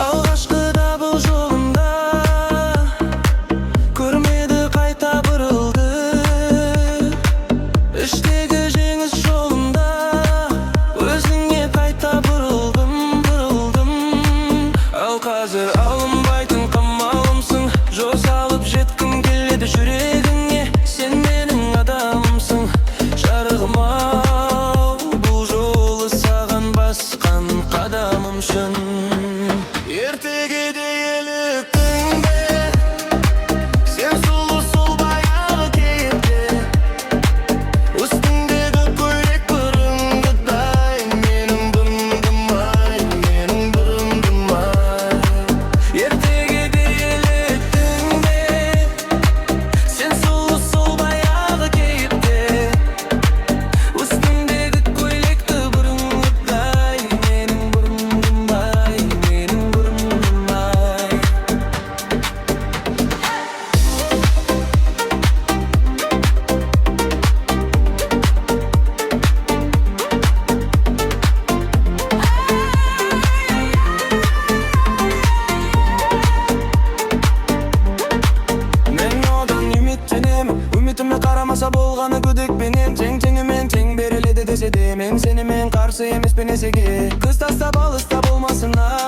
Alғашқыда бұл жолымда көрмеді қайта бұрылды. Іштегі жеңіс жолында өзіңе қайта бұрылдым. Ал қазір алынбайтын қамалымсың, жол салып жеткім келеді жүрегіңе. Сен менің адамсың, жарығым ау, бұл жолы саған басқан қадамым шын. Ертегіде еліктің бе, сен сұлу сол баяғы кейіпте. Үстіңдегі көйлек бұрынғыдай, менің бұрымдым-ай, менің бұрымдым-ай. Ертегіде еліктің бе, сен сұлу сол баяғы кейіпте. Үстіңдегі көйлекті бұрынғыдай, менің бұрымдым-ай, менің бұрымдым-ай. Мен одан үміттенемін, үмітіме қарамаса болғаны күдікпенен. Тең-теңімен тең беріледі десе де, мен сенімен қарсы емеспін есеге. Қыз тастап алыста болмасына.